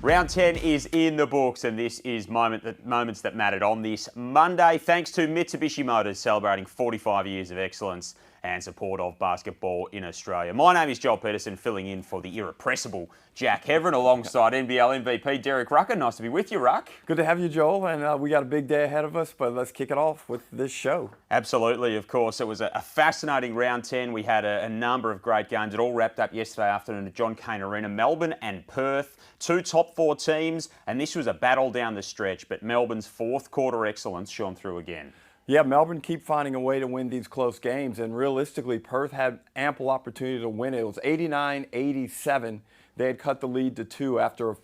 Round 10 is in the books, and this is moments that mattered on this Monday, thanks to Mitsubishi Motors celebrating 45 years of excellence and support of basketball in Australia. My name is Joel Peterson, filling in for the irrepressible Jack Heverin alongside NBL MVP Derek Rucker. Nice to be with you, Ruck. Good to have you, Joel, and we got a big day ahead of us, but let's kick it off with this show. Absolutely, of course. It was a fascinating round 10. We had a number of great games. It all wrapped up yesterday afternoon at John Cain Arena. Melbourne and Perth, two top four teams, and this was a battle down the stretch, but Melbourne's fourth quarter excellence shone through again. Yeah, Melbourne keep finding a way to win these close games, and realistically, Perth had ample opportunity to win it. It was 89-87. They had cut the lead to 2 after a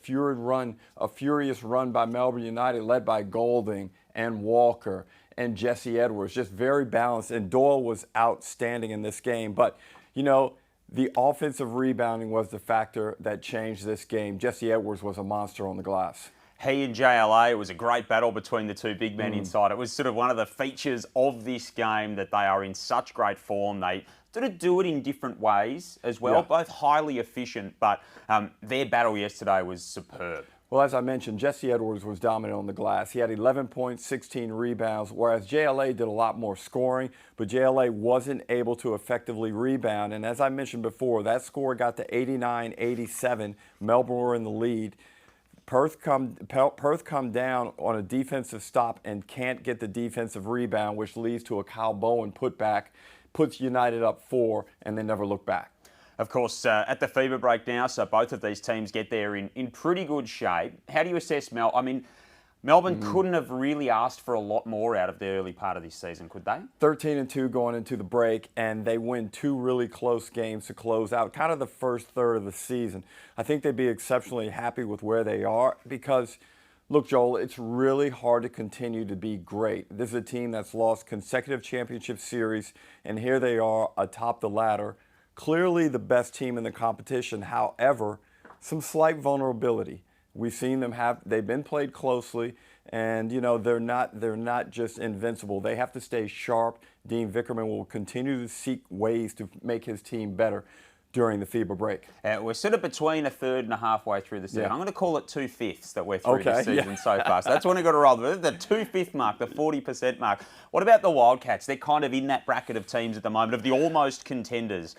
furious run by Melbourne United, led by Golding and Walker and Jesse Edwards. Just very balanced, and Doyle was outstanding in this game. But, you know, the offensive rebounding was the factor that changed this game. Jesse Edwards was a monster on the glass. He and JLA, it was a great battle between the two big men inside. It was sort of one of the features of this game that they are in such great form. They sort of do it in different ways as well, both highly efficient, but their battle yesterday was superb. Well, as I mentioned, Jesse Edwards was dominant on the glass. He had 11 points, 16 rebounds, whereas JLA did a lot more scoring, but JLA wasn't able to effectively rebound. And as I mentioned before, that score got to 89-87. Melbourne were in the lead. Perth come down on a defensive stop and can't get the defensive rebound, which leads to a Kyle Bowen putback, puts United up 4, and they never look back. Of course, at the FIBA break now, so both of these teams get there in pretty good shape. How do you assess Melbourne couldn't have really asked for a lot more out of the early part of this season, could they? 13-2 going into the break, and they win 2 really close games to close out kind of the first third of the season. I think they'd be exceptionally happy with where they are because, look, Joel, it's really hard to continue to be great. This is a team that's lost consecutive championship series, and here they are atop the ladder. Clearly the best team in the competition. However, some slight vulnerability. We've seen them they've been played closely, and you know they're not just invincible. They have to stay sharp. Dean Vickerman will continue to seek ways to make his team better during the FIBA break. We're sort of between a third and a halfway through the season. I'm going to call it 2/5 that we're through this season so far. So that's when we've got to roll with the 2/5 mark, the 40% mark. What about the Wildcats? They're kind of in that bracket of teams at the moment, of the almost contenders.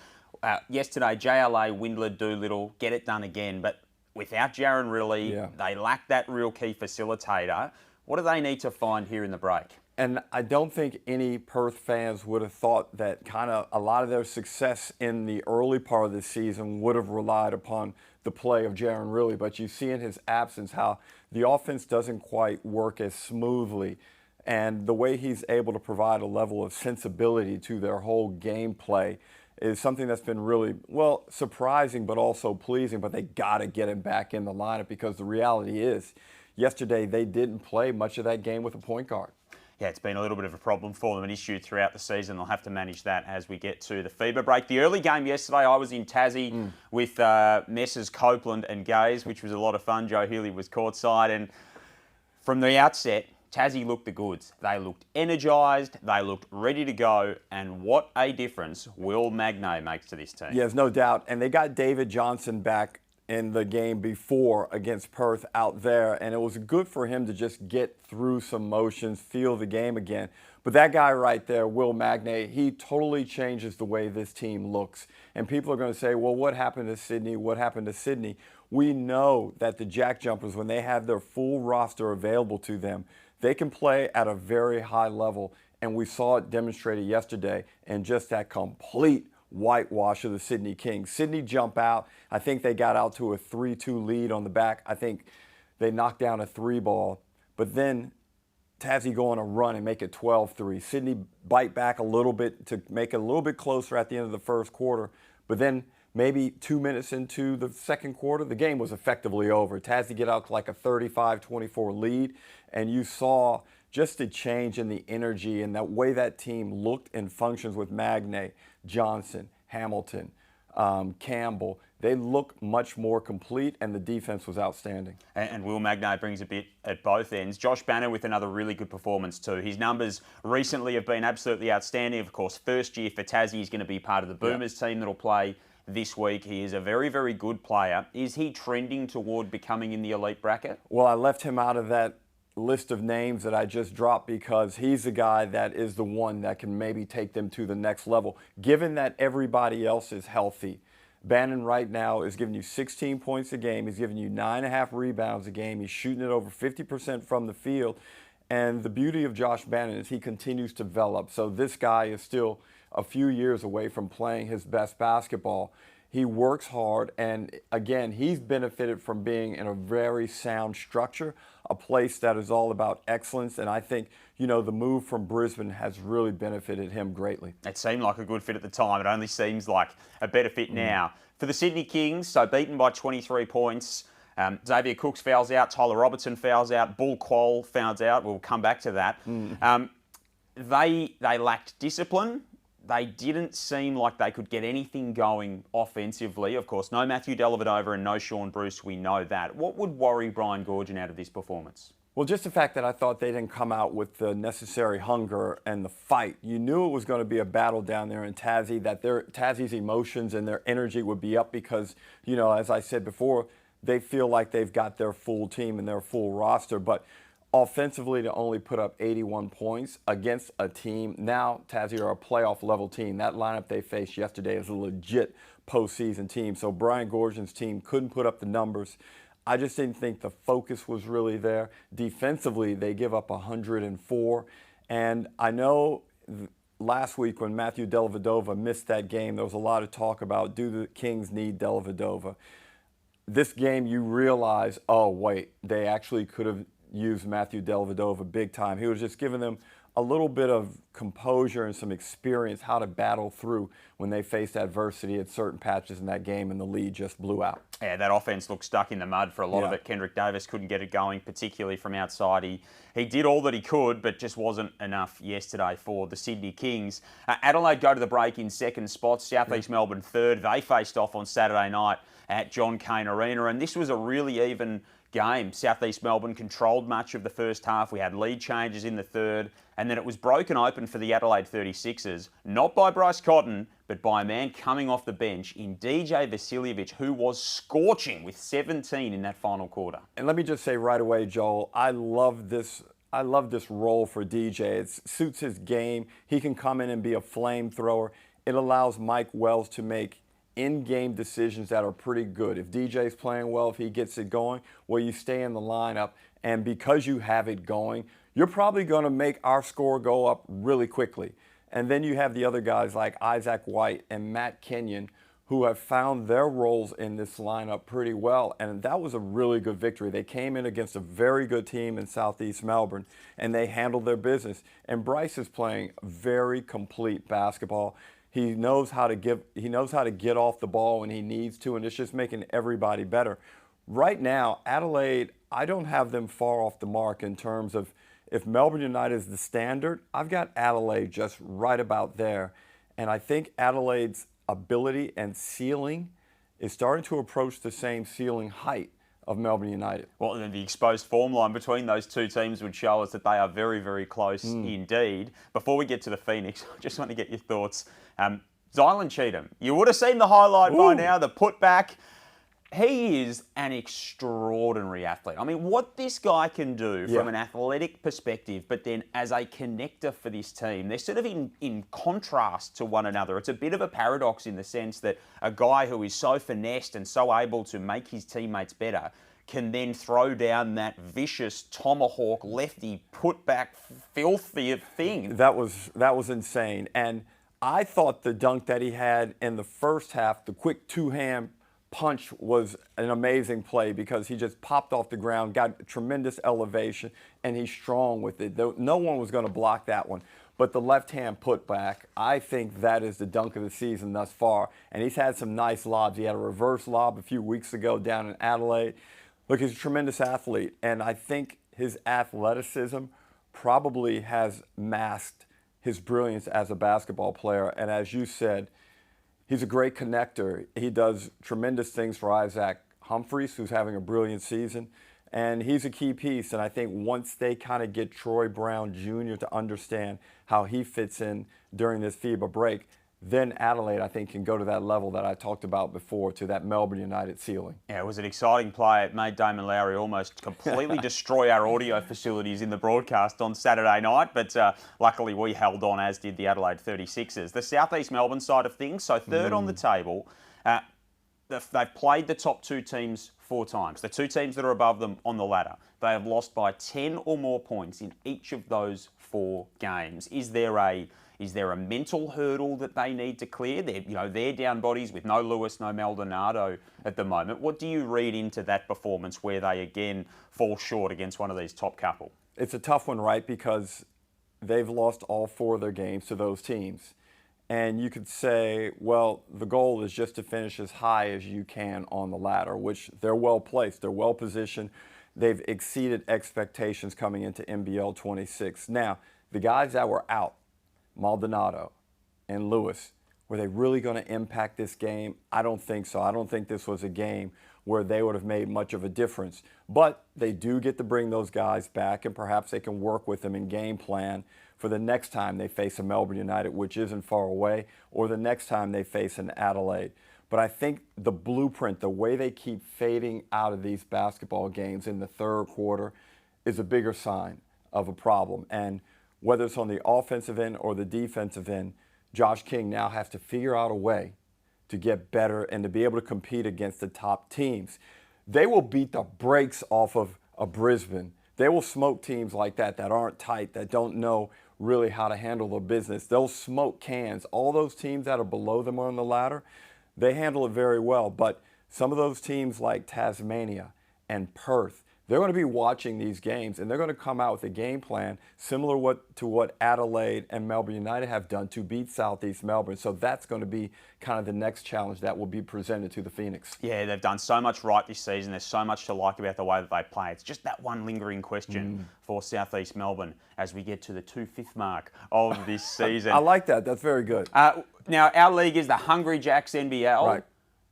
Yesterday, JLA, Windler, Doolittle, get it done again, but without Jaron Riley, they lack that real key facilitator. What do they need to find here in the break? And I don't think any Perth fans would have thought that kind of a lot of their success in the early part of the season would have relied upon the play of Jaron Riley. But you see in his absence how the offense doesn't quite work as smoothly. And the way he's able to provide a level of sensibility to their whole gameplay is something that's been really, well, surprising but also pleasing, but they got to get him back in the lineup because the reality is yesterday they didn't play much of that game with a point guard. Yeah, it's been a little bit of a problem for them, an issue throughout the season. They'll have to manage that as we get to the FIBA break. The early game yesterday, I was in Tassie with Messrs Copeland and Gaze, which was a lot of fun. Joe Healy was courtside, and from the outset, Tassie looked the goods. They looked energised, they looked ready to go, and what a difference Will McVeigh makes to this team. Yeah, there's no doubt. And they got David Johnson back in the game before against Perth out there, and it was good for him to just get through some motions, feel the game again. But that guy right there, Will McVeigh, he totally changes the way this team looks. And people are going to say, well, what happened to Sydney? What happened to Sydney? We know that the JackJumpers, when they have their full roster available to them, they can play at a very high level, and we saw it demonstrated yesterday in just that complete whitewash of the Sydney Kings. Sydney jump out. I think they got out to a 3-2 lead on the back. I think they knocked down a 3-ball, but then Tassie go on a run and make it 12-3. Sydney bite back a little bit to make it a little bit closer at the end of the first quarter, but then maybe 2 minutes into the second quarter, the game was effectively over. Tassie get out to like a 35-24 lead, and you saw just a change in the energy and that way that team looked and functions with McVeigh, Johnson, Hamilton, Campbell. They look much more complete, and the defense was outstanding. And Will McVeigh brings a bit at both ends. Josh Banner with another really good performance too. His numbers recently have been absolutely outstanding. Of course, first year for Tassie, he's going to be part of the Boomers team that'll play this week. He is a very, very good player. Is he trending toward becoming in the elite bracket? Well, I left him out of that list of names that I just dropped because he's the guy that is the one that can maybe take them to the next level. Given that everybody else is healthy, Bannon right now is giving you 16 points a game. He's giving you 9.5 rebounds a game. He's shooting it over 50% from the field. And the beauty of Josh Bannon is he continues to develop. So this guy is still a few years away from playing his best basketball. He works hard, and again, he's benefited from being in a very sound structure, a place that is all about excellence, and I think, you know, the move from Brisbane has really benefited him greatly. It seemed like a good fit at the time. It only seems like a better fit now. For the Sydney Kings, so beaten by 23 points, Xavier Cooks fouls out, Tyler Robertson fouls out, Bull Quoll fouls out. We'll come back to that. They lacked discipline. They didn't seem like they could get anything going offensively. Of course, no Matthew Dellavedova and no Sean Bruce, we know that. What would worry Brian Goorjian out of this performance? Well, just the fact that I thought they didn't come out with the necessary hunger and the fight. You knew it was going to be a battle down there in Tassie, that Tassie's emotions and their energy would be up because, you know, as I said before, they feel like they've got their full team and their full roster. But offensively, to only put up 81 points against a team, now Tassie are a playoff level team. That lineup they faced yesterday is a legit postseason team. So Brian Goorjian's team couldn't put up the numbers. I just didn't think the focus was really there. Defensively, they give up 104. And I know last week when Matthew Dellavedova missed that game, there was a lot of talk about, do the Kings need Dellavedova? This game, you realize, oh, wait, they actually could have used Matthew Dellavedova big time. He was just giving them a little bit of composure and some experience how to battle through when they faced adversity at certain patches in that game and the lead just blew out. Yeah, that offense looked stuck in the mud for a lot of it. Kendrick Davis couldn't get it going, particularly from outside. He did all that he could, but just wasn't enough yesterday for the Sydney Kings. Adelaide go to the break in second spot, South East Melbourne third. They faced off on Saturday night at John Cain Arena, and this was a really even game. South East Melbourne controlled much of the first half. We had lead changes in the third, and then it was broken open for the Adelaide 36ers, not by Bryce Cotton, but by a man coming off the bench in DJ Vasilovic, who was scorching with 17 in that final quarter. And let me just say right away, Joel, I love this role for DJ. It suits his game. He can come in and be a flamethrower. It allows Mike Wells to make in-game decisions that are pretty good. If DJ's playing well, if he gets it going, well, you stay in the lineup, and because you have it going, you're probably going to make our score go up really quickly. And then you have the other guys like Isaac White and Matt Kenyon who have found their roles in this lineup pretty well, and that was a really good victory. They came in against a very good team in Southeast Melbourne, and they handled their business. And Bryce is playing very complete basketball. He knows how to get off the ball when he needs to, and it's just making everybody better. Right now, Adelaide, I don't have them far off the mark in terms of if Melbourne United is the standard, I've got Adelaide just right about there. And I think Adelaide's ability and ceiling is starting to approach the same ceiling height of Melbourne United. Well, the exposed form line between those two teams would show us that they are very, very close indeed. Before we get to the Phoenix, I just want to get your thoughts. Zylan Cheatham, you would have seen the highlight by now, the putback. He is an extraordinary athlete. I mean, what this guy can do from an athletic perspective, but then as a connector for this team, they're sort of in contrast to one another. It's a bit of a paradox in the sense that a guy who is so finessed and so able to make his teammates better can then throw down that vicious tomahawk lefty putback filthy thing. That was insane. And I thought the dunk that he had in the first half, the quick two-hand punch, was an amazing play because he just popped off the ground, got tremendous elevation, and he's strong with it. No one was going to block that one. But the left-hand putback, I think that is the dunk of the season thus far. And he's had some nice lobs. He had a reverse lob a few weeks ago down in Adelaide. Look, he's a tremendous athlete, and I think his athleticism probably has masked his brilliance as a basketball player. And as you said, he's a great connector. He does tremendous things for Isaac Humphries, who's having a brilliant season. And he's a key piece. And I think once they kind of get Troy Brown Jr. to understand how he fits in during this FIBA break, then Adelaide, I think, can go to that level that I talked about before, to that Melbourne United ceiling. Yeah, it was an exciting play. It made Damon Lowry almost completely destroy our audio facilities in the broadcast on Saturday night, but luckily we held on, as did the Adelaide 36ers. The Southeast Melbourne side of things, so third on the table, they've played the top 2 teams 4 times. The 2 teams that are above them on the ladder. They have lost by 10 or more points in each of those 4 games. Is there a mental hurdle that they need to clear? They're down bodies with no Lewis, no Maldonado at the moment. What do you read into that performance where they again fall short against one of these top couple? It's a tough one, right? Because they've lost all 4 of their games to those teams. And you could say, well, the goal is just to finish as high as you can on the ladder, which they're well placed, they're well positioned. They've exceeded expectations coming into NBL26. Now, the guys that were out, Maldonado and Lewis, were they really going to impact this game? I don't think so. I don't think this was a game where they would have made much of a difference. But they do get to bring those guys back, and perhaps they can work with them in game plan for the next time they face a Melbourne United, which isn't far away, or the next time they face an Adelaide. But I think the blueprint, the way they keep fading out of these basketball games in the third quarter, is a bigger sign of a problem. And whether it's on the offensive end or the defensive end, Josh King now has to figure out a way to get better and to be able to compete against the top teams. They will beat the brakes off of a Brisbane. They will smoke teams like that aren't tight, that don't know really how to handle their business. They'll smoke Cairns. All those teams that are below them on the ladder, they handle it very well. But some of those teams like Tasmania and Perth, they're going to be watching these games, and they're going to come out with a game plan similar to what Adelaide and Melbourne United have done to beat Southeast Melbourne. So that's going to be kind of the next challenge that will be presented to the Phoenix. Yeah, they've done so much right this season. There's so much to like about the way that they play. It's just that one lingering question for Southeast Melbourne as we get to the 2/5 mark of this season. I like that. That's very good. Now, our league is the Hungry Jacks NBL. Right.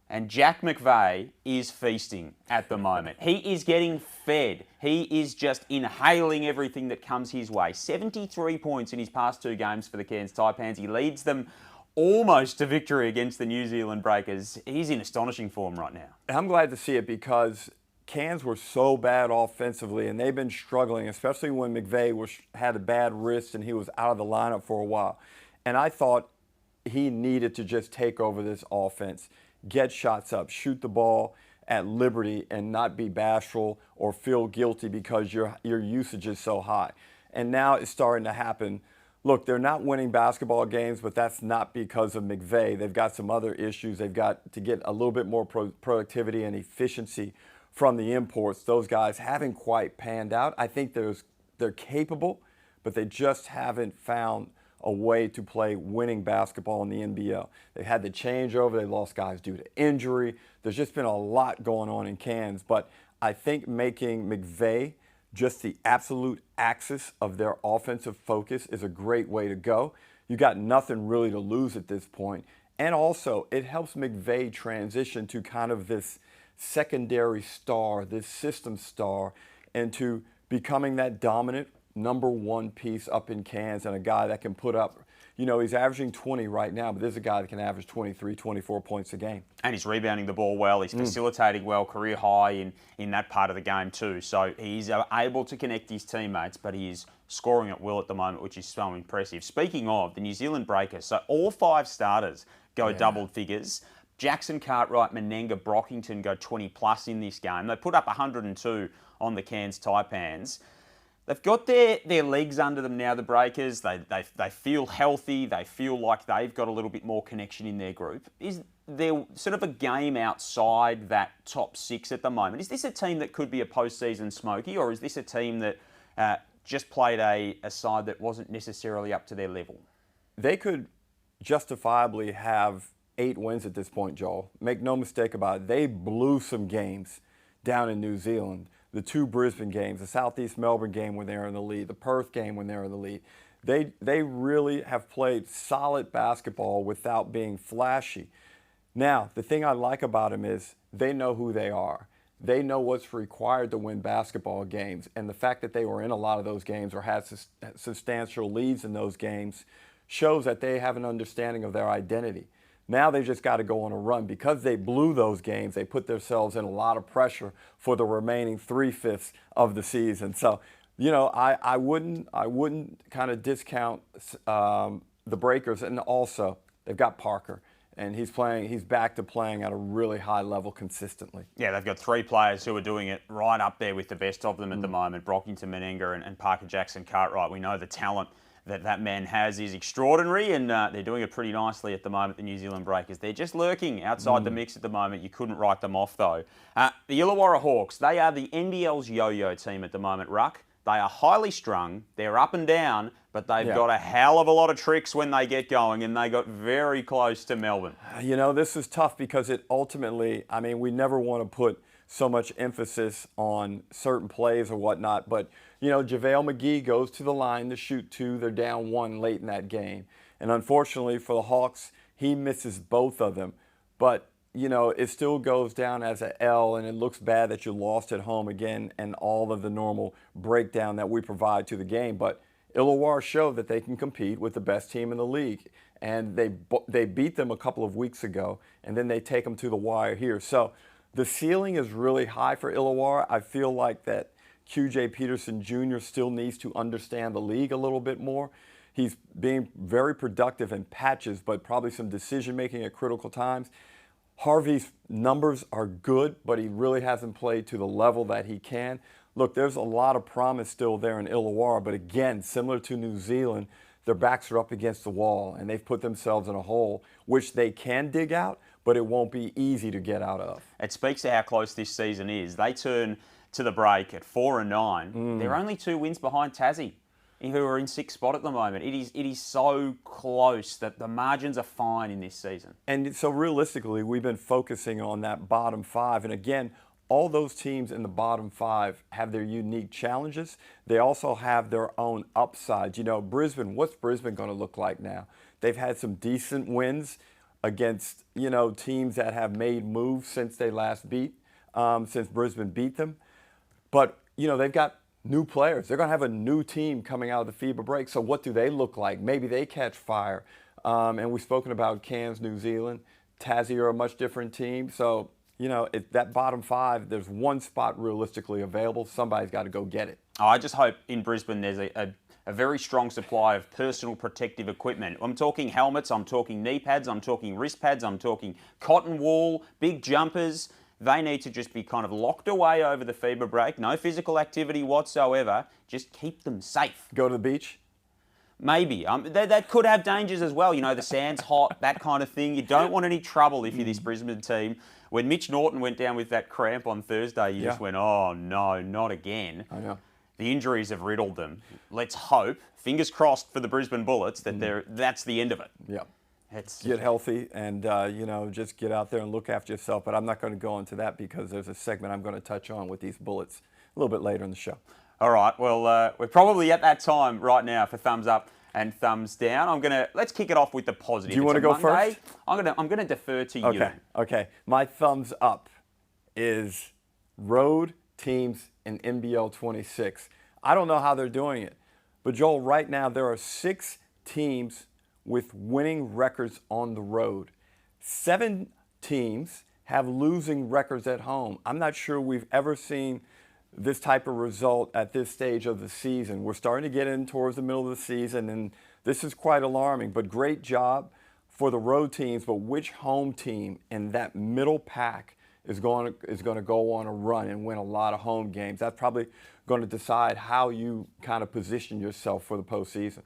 And Jack McVeigh is feasting at the moment. He is getting fed. He is just inhaling everything that comes his way. 73 points in his past 2 games for the Cairns Taipans. He leads them almost to victory against the New Zealand Breakers. He's in astonishing form right now. I'm glad to see it because Cairns were so bad offensively, and they've been struggling, especially when McVeigh had a bad wrist and he was out of the lineup for a while. And I thought he needed to just take over this offense. Get shots up, shoot the ball at liberty, and not be bashful or feel guilty because your usage is so high. And now it's starting to happen. Look, they're not winning basketball games, but that's not because of McVeigh. They've got some other issues. They've got to get a little bit more productivity and efficiency from the imports. Those guys haven't quite panned out. I think they're capable, but they just haven't found a way to play winning basketball in the NBL. They had the changeover. They lost guys due to injury. There's just been a lot going on in Cairns. But I think making McVeigh just the absolute axis of their offensive focus is a great way to go. You got nothing really to lose at this point. And also, it helps McVeigh transition to kind of this secondary star, this system star, into becoming that dominant number 1 piece up in Cairns, and a guy that can put up, he's averaging 20 right now, but there's a guy that can average 23, 24 points a game. And he's rebounding the ball well. He's facilitating well, career high in that part of the game too. So he's able to connect his teammates, but he is scoring at will at the moment, which is so impressive. Speaking of the New Zealand Breakers, so all 5 starters go double figures. Jackson, Cartwright, Menenga, Brockington go 20 plus in this game. They put up 102 on the Cairns Taipans. They've got their legs under them now, the Breakers. They feel healthy. They feel like they've got a little bit more connection in their group. Is there sort of a game outside that top 6 at the moment? Is this a team that could be a postseason smoky, or is this a team that just played a side that wasn't necessarily up to their level? They could justifiably have 8 wins at this point, Joel. Make no mistake about it. They blew some games down in New Zealand. The 2 Brisbane games, the Southeast Melbourne game when they were in the lead, the Perth game when they were in the lead. They really have played solid basketball without being flashy. Now, the thing I like about them is they know who they are. They know what's required to win basketball games. And the fact that they were in a lot of those games or had substantial leads in those games shows that they have an understanding of their identity. Now they just got to go on a run. Because they blew those games, they put themselves in a lot of pressure for the remaining 3/5 of the season. So, I wouldn't kind of discount the Breakers. And also, they've got Parker. And he's back to playing at a really high level consistently. Yeah, they've got 3 players who are doing it right up there with the best of them at the moment. Brockington, Menenga and Parker Jackson Cartwright. We know the talent that man has is extraordinary, and they're doing it pretty nicely at the moment, the New Zealand Breakers. They're just lurking outside the mix at the moment. You couldn't write them off, though. The Illawarra Hawks, they are the NBL's yo-yo team at the moment, Ruck. They are highly strung, they're up and down, but they've got a hell of a lot of tricks when they get going, and they got very close to Melbourne. This is tough because it ultimately, we never want to put so much emphasis on certain plays or whatnot, but, JaVale McGee goes to the line to shoot 2. They're down 1 late in that game. And unfortunately for the Hawks, he misses both of them. But, it still goes down as an L, and it looks bad that you lost at home again and all of the normal breakdown that we provide to the game. But Illawarra showed that they can compete with the best team in the league. And they beat them a couple of weeks ago, and then they take them to the wire here. So the ceiling is really high for Illawarra. I feel like that QJ Peterson Jr. still needs to understand the league a little bit more. He's being very productive in patches, but probably some decision-making at critical times. Harvey's numbers are good, but he really hasn't played to the level that he can. Look, there's a lot of promise still there in Illawarra, but again, similar to New Zealand, their backs are up against the wall, and they've put themselves in a hole, which they can dig out, but it won't be easy to get out of. It speaks to how close this season is. They turn to the break at 4-9. They're only 2 wins behind Tassie, who are in 6th spot at the moment. It is so close that the margins are fine in this season. And so realistically, we've been focusing on that bottom 5. And again, all those teams in the bottom 5 have their unique challenges. They also have their own upsides. Brisbane, what's Brisbane going to look like now? They've had some decent wins against, teams that have made moves since they last since Brisbane beat them. But, they've got new players. They're going to have a new team coming out of the FIBA break. So what do they look like? Maybe they catch fire. And we've spoken about Cairns, New Zealand. Tassie are a much different team. So, that bottom 5, there's 1 spot realistically available. Somebody's got to go get it. I just hope in Brisbane there's a very strong supply of personal protective equipment. I'm talking helmets, I'm talking knee pads, I'm talking wrist pads, I'm talking cotton wool, big jumpers. They need to just be kind of locked away over the FIBA break. No physical activity whatsoever. Just keep them safe. Go to the beach? Maybe. That could have dangers as well. The sand's hot, that kind of thing. You don't want any trouble if you're this Brisbane team. When Mitch Norton went down with that cramp on Thursday, you just went, oh, no, not again. I know. The injuries have riddled them. Let's hope, fingers crossed for the Brisbane Bullets, that that's the end of it. Yeah. Get healthy and, just get out there and look after yourself. But I'm not going to go into that because there's a segment I'm going to touch on with these Bullets a little bit later in the show. All right. Well, we're probably at that time right now for thumbs up and thumbs down. Let's kick it off with the positive. Do you want to go first? I'm gonna defer to you. Okay. My thumbs up is road teams in NBL26. I don't know how they're doing it, but Joel, right now there are 6 teams with winning records on the road. 7 teams have losing records at home. I'm not sure we've ever seen this type of result at this stage of the season. We're starting to get in towards the middle of the season, and this is quite alarming, but great job for the road teams. But which home team in that middle pack is going to go on a run and win a lot of home games? That's probably going to decide how you kind of position yourself for the postseason.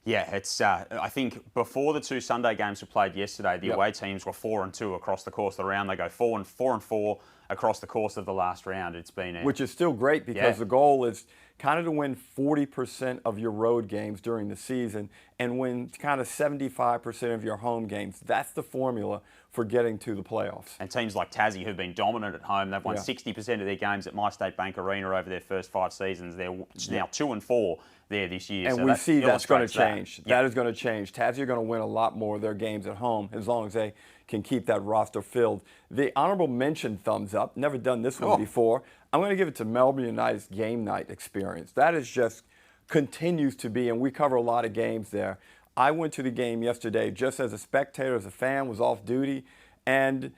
Yeah, it's. I think before the 2 Sunday games were played yesterday, the away teams were 4-2 across the course of the round. They go 4-4 across the course of the last round. It's been which is still great because the goal is kind of to win 40% of your road games during the season and win kind of 75% of your home games. That's the formula for getting to the playoffs. And teams like Tassie, who've been dominant at home, they've won 60% of their games at MyState Bank Arena over their first 5 seasons. They're now 2-4 there this year. And so we see that's going to change. That. That is going to change. Tassie are going to win a lot more of their games at home as long as they can keep that roster filled. The honorable mention thumbs up. Never done this one before. I'm going to give it to Melbourne United's game night experience. That is just continues to be, and we cover a lot of games there. I went to the game yesterday just as a spectator, as a fan, was off duty, and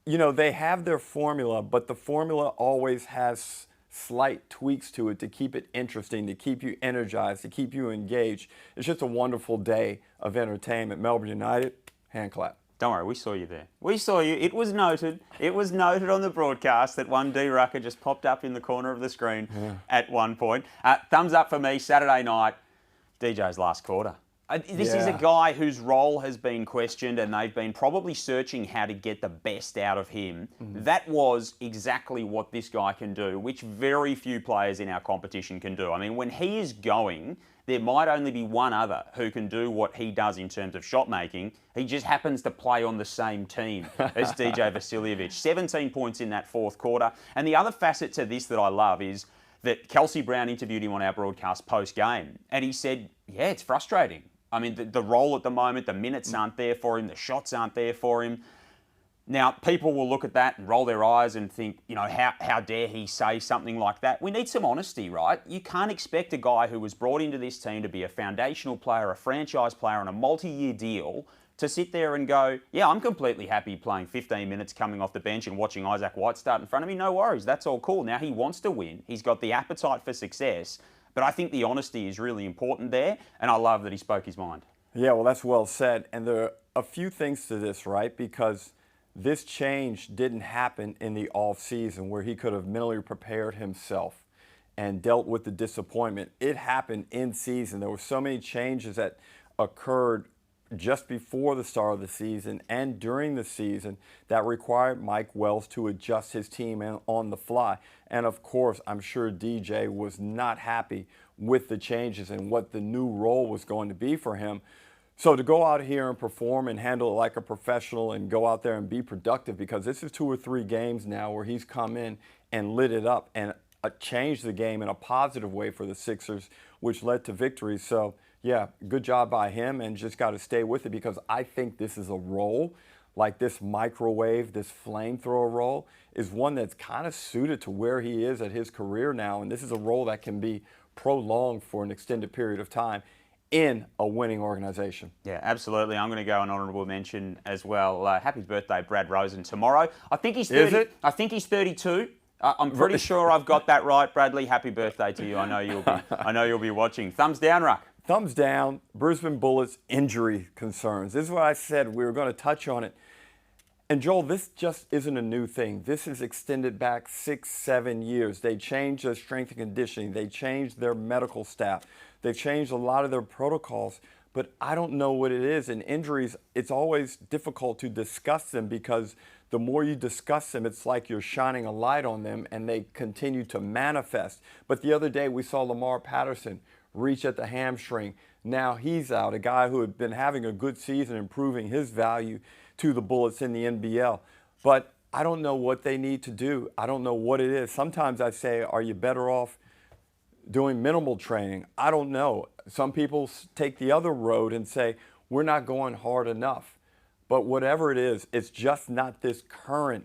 you know, they have their formula, but the formula always has slight tweaks to it to keep it interesting, to keep you energized, to keep you engaged. It's just a wonderful day of entertainment. Melbourne United, hand clap. Don't worry, we saw you there. We saw you. It was noted. It was noted on the broadcast that one D-Rucker just popped up in the corner of the screen at one point. Thumbs up for me, Saturday night, DJ's last quarter. This is a guy whose role has been questioned, and they've been probably searching how to get the best out of him. That was exactly what this guy can do, which very few players in our competition can do. I mean, when he is going, there might only be one other who can do what he does in terms of shot making. He just happens to play on the same team as DJ Vasilovic. 17 points in that fourth quarter. And the other facet to this that I love is that Kelsey Brown interviewed him on our broadcast post-game, and he said, yeah, it's frustrating. I mean, the role at the moment, the minutes aren't there for him, the shots aren't there for him. Now, people will look at that and roll their eyes and think, you know, how dare he say something like that? We need some honesty, right? You can't expect a guy who was brought into this team to be a foundational player, a franchise player on a multi-year deal to sit there and go, yeah, I'm completely happy playing 15 minutes coming off the bench and watching Isaac White start in front of me. No worries, that's all cool. Now he wants to win. He's got the appetite for success. But I think the honesty is really important there, and I love that he spoke his mind. Yeah, well, that's well said. And there are a few things to this, right? Because this change didn't happen in the off-season where he could have mentally prepared himself and dealt with the disappointment. It happened in season. There were so many changes that occurred just before the start of the season and during the season that required Mike Wells to adjust his team on the fly. And of course, I'm sure DJ was not happy with the changes and what the new role was going to be for him. So to go out here and perform and handle it like a professional and go out there and be productive, because this is 2 or 3 games now where he's come in and lit it up and changed the game in a positive way for the Sixers, which led to victories. So yeah, good job by him, and just got to stay with it, because I think this is a role, like this microwave, this flamethrower role, is one that's kind of suited to where he is at his career now, and this is a role that can be prolonged for an extended period of time in a winning organization. Yeah, absolutely. I'm going to go an honourable mention as well. Happy birthday, Brad Rosen, tomorrow. I think he's 30, Is it? I think he's 32. I'm pretty sure I've got that right, Bradley. Happy birthday to you. I know you'll be watching. Thumbs down, Ruck. Thumbs down. Brisbane Bullets injury concerns. This is what I said. We were going to touch on it. And Joel, this just isn't a new thing. This is extended back 6-7 years. They changed their strength and conditioning. They changed their medical staff. They've changed a lot of their protocols. But I don't know what it is. And injuries, it's always difficult to discuss them, because the more you discuss them, it's like you're shining a light on them and they continue to manifest. But the other day we saw Lamar Patterson reach at the hamstring. Now he's out, a guy who had been having a good season, improving his value to the Bullets in the NBL. But I don't know what they need to do. I don't know what it is. Sometimes I say, are you better off doing minimal training? I don't know. Some people take the other road and say, we're not going hard enough. But whatever it is, it's just not this current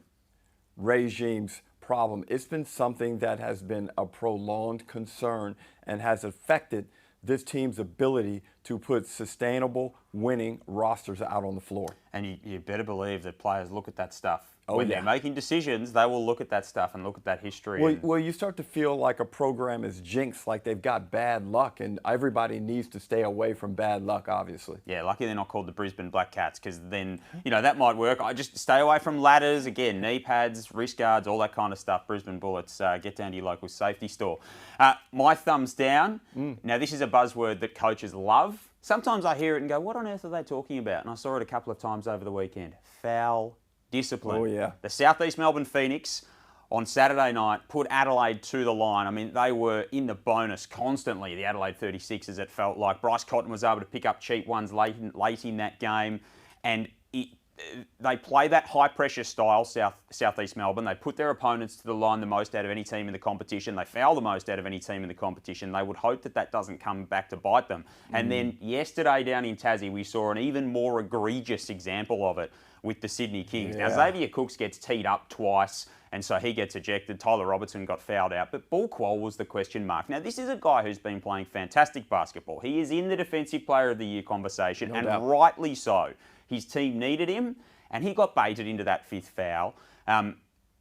regime's problem. It's been something that has been a prolonged concern and has affected this team's ability to put sustainable, winning rosters out on the floor. And you better believe that players look at that stuff. When they're making decisions, they will look at that stuff and look at that history. Well, you start to feel like a program is jinxed, like they've got bad luck, and everybody needs to stay away from bad luck, obviously. Yeah, lucky they're not called the Brisbane Black Cats, because then, you know, that might work. I just stay away from ladders, again, knee pads, wrist guards, all that kind of stuff. Brisbane Bullets, get down to your local safety store. My thumbs down. Now, this is a buzzword that coaches love. Sometimes I hear it and go, what on earth are they talking about? And I saw it a couple of times over the weekend. Foul discipline. Oh, yeah. The South East Melbourne Phoenix on Saturday night put Adelaide to the line. I mean, they were in the bonus constantly, the Adelaide 36ers, it felt like. Bryce Cotton was able to pick up cheap ones late in that game. And they play that high-pressure style, Southeast Melbourne. They put their opponents to the line the most out of any team in the competition. They foul the most out of any team in the competition. They would hope that that doesn't come back to bite them. And then yesterday down in Tassie, we saw an even more egregious example of it with the Sydney Kings. Yeah. Now, Xavier Cooks gets teed up twice, and so he gets ejected. Tyler Robertson got fouled out, but Ball Quol was the question mark. Now, this is a guy who's been playing fantastic basketball. He is in the Defensive Player of the Year conversation, and rightly so. His team needed him, and he got baited into that fifth foul.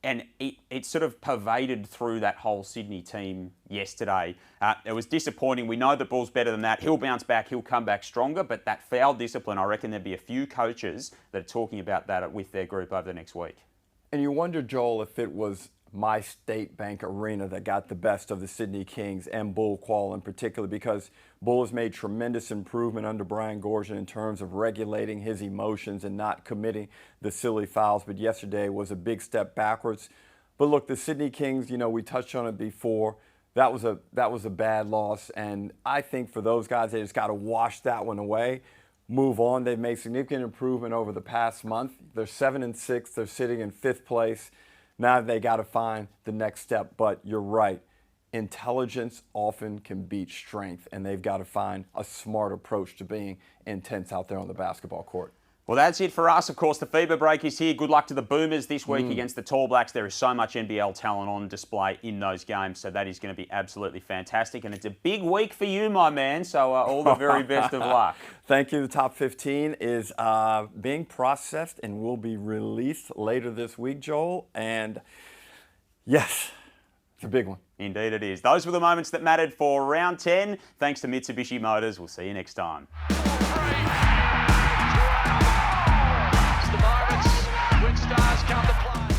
And it sort of pervaded through that whole Sydney team yesterday. It was disappointing. We know that Ball's better than that. He'll bounce back. He'll come back stronger. But that foul discipline, I reckon there'd be a few coaches that are talking about that with their group over the next week. And you wonder, Joel, if it was My State Bank Arena that got the best of the Sydney Kings and Ball Quol in particular, because Bull has made tremendous improvement under Brian Goorjian in terms of regulating his emotions and not committing the silly fouls. But yesterday was a big step backwards. But look, the Sydney Kings, we touched on it before. That was a bad loss, and I think for those guys, they just got to wash that one away, move on. They've made significant improvement over the past month. They're 7-6. They're sitting in 5th place. Now they got to find the next step. But you're right. Intelligence often can beat strength, and they've got to find a smart approach to being intense out there on the basketball court. Well, that's it for us. Of course, the FIBA break is here. Good luck to the Boomers this week against the Tall Blacks. There is so much NBL talent on display in those games, so that is going to be absolutely fantastic. And it's a big week for you, my man, so all the very best of luck. Thank you. The top 15 is being processed and will be released later this week, Joel. And yes, it's a big one. Indeed it is. Those were the moments that mattered for round 10. Thanks to Mitsubishi Motors. We'll see you next time. The moments when stars come to play.